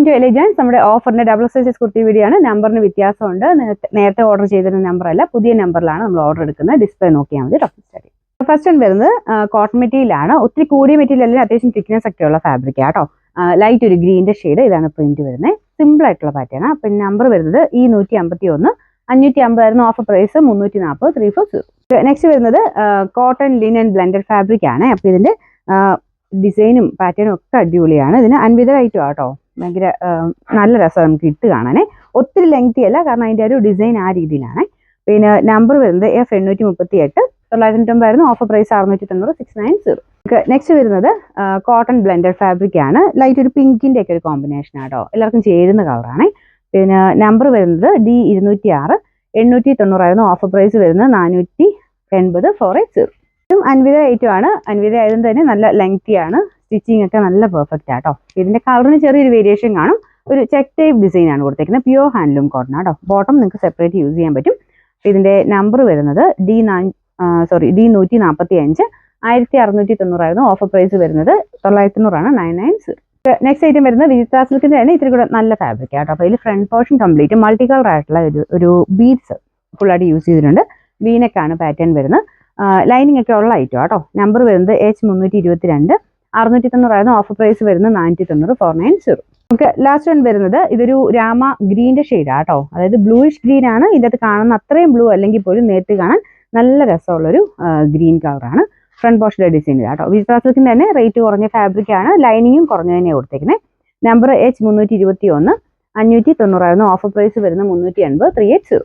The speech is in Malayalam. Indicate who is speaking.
Speaker 1: ടു എലിജൻസ് നമ്മുടെ ഓഫറിന്റെ ഡബിൾ സൈസസ് കുർത്തി വീഡിയോ ആണ്. നമ്പറിന് വ്യത്യാസമുണ്ട്. നേരത്തെ ഓർഡർ ചെയ്തിരുന്ന നമ്പർ അല്ല, പുതിയ നമ്പറിലാണ് നമ്മൾ ഓർഡർ എടുക്കുന്നത്. ഡിസ്പ്ലേ നോക്കിയാൽ മതി. സ്റ്റഡി ഫസ്റ്റ് വൺ വരുന്നത് കോട്ടൺ മെറ്റീരിയൽ ആണ്. ഒത്തിരി കൂടിയ മെറ്റീരിയൽ അല്ലെങ്കിൽ അത്യാവശ്യം തിക്നെസ് ഒക്കെ ഉള്ള ഫാബ്രിക് ആട്ടോ. ലൈറ്റ് ഒരു ഗ്രീനിന്റെ ഷെയ്ഡ്, ഇതാണ് പ്രിന്റ് വരുന്നത്. സിമ്പിൾ ആയിട്ടുള്ള പാറ്റേൺ. അപ്പം നമ്പർ വരുന്നത് ഈ 151, 550 ആയിരുന്നു ഓഫർ പ്രൈസ്, 340 340. നെക്സ്റ്റ് വരുന്നത് കോട്ടൺ ലിനൻ ബ്ലെൻഡഡ് ഫാബ്രിക് ആണ്. അപ്പം ഇതിന്റെ ഡിസൈനും പാറ്റേണും ഒക്കെ അടിപൊളിയാണ്. ഇതിന് അൻവിതമായിട്ടും ആട്ടോ, ഭയങ്കര നല്ല രസം നമുക്ക് ഇട്ട് കാണാനേ. ഒത്തിരി ലെങ്തി അല്ല, കാരണം അതിന്റെ ഒരു ഡിസൈൻ ആ രീതിയിലാണ്. പിന്നെ നമ്പർ വരുന്നത് F838, 990 ആയിരുന്നു ഓഫർ പ്രൈസ്, 690 690. നെക്സ്റ്റ് വരുന്നത് കോട്ടൺ ബ്ലെൻഡഡ് ഫാബ്രിക് ആണ്. ലൈറ്റ് ഒരു പിങ്കിന്റെ ഒക്കെ ഒരു കോമ്പിനേഷൻ ആട്ടോ, എല്ലാവർക്കും ചേരുന്ന കളറാണ്. പിന്നെ നമ്പർ വരുന്നത് D206, 890 ആയിരുന്നു ഓഫർ പ്രൈസ് വരുന്നത്, 480 480. ഇതും അൻവിത ഐറ്റം ആണ്. അൻവിത ആയതുകൊണ്ട് തന്നെ നല്ല ലെങ്തി ആണ്. സ്റ്റിച്ചിങ് ഒക്കെ നല്ല പെർഫെക്റ്റ് ആട്ടോ. ഇതിന്റെ കളറിന് ചെറിയൊരു വേരിയേഷൻ കാണും. ഒരു ചെക്ക് ടൈപ്പ് ഡിസൈൻ ആണ് കൊടുത്തേക്കുന്നത്. പ്യൂർ ഹാൻഡ്ലൂം കോട്ടൺ ആട്ടോ. ബോട്ടം നിങ്ങൾക്ക് സെപ്പറേറ്റ് യൂസ് ചെയ്യാൻ പറ്റും. ഇതിന്റെ നമ്പർ വരുന്നത് D145, 1690 ആയിരുന്നു ഓഫർ പ്രൈസ് വരുന്നത്, 990 ആണ് 990. നെക്സ്റ്റ് ഐറ്റം വരുന്നത് വിചിത്ര സിൽക്കിന്റെ തന്നെ ഇത്തിരി കൂടെ നല്ല ഫാബ്രിക് ആട്ടോ. അപ്പോൾ ഇതിൽ front portion complete multi colour ആയിട്ടുള്ള ഒരു ബീഡ്സ് ഫുള്ളായിട്ട് യൂസ് ചെയ്തിട്ടുണ്ട്. വീനക്കാണ് പാറ്റേൺ വരുന്നത്. ലൈനിങ് ഒക്കെ ഉള്ള ഐറ്റം ആട്ടോ. നമ്പർ വരുന്നത് H322, 690 ആയിരുന്നു ഓഫർ പ്രൈസ് വരുന്നത്, 490 490. നമുക്ക് ലാസ്റ്റ് വൺ വരുന്നത് ഇതൊരു രാമ ഗ്രീന്റെ ഷെയ്ഡ് ആട്ടോ. അതായത് ബ്ലൂയിഷ് ഗ്രീൻ ആണ്. ഇതിൻ്റെ അകത്ത് കാണുന്ന അത്രയും ബ്ലൂ അല്ലെങ്കിൽ പോലും നേരിട്ട് കാണാൻ നല്ല രസമുള്ളൊരു ഗ്രീൻ കളറാണ്. ഫ്രണ്ട് പോർഷനിലെ ഡിസൈൻ ആട്ടോ. വിചിത്ര സിൽക്കിന്റെ തന്നെ റേറ്റ് കുറഞ്ഞ ഫാബ്രിക് ആണ്. ലൈനിങ്ങും കുറഞ്ഞ തന്നെ കൊടുത്തേക്കുന്നത്. നമ്പർ H321, 590 ആയിരുന്നു ഓഫർ പ്രൈസ് വരുന്നത്, 380 380.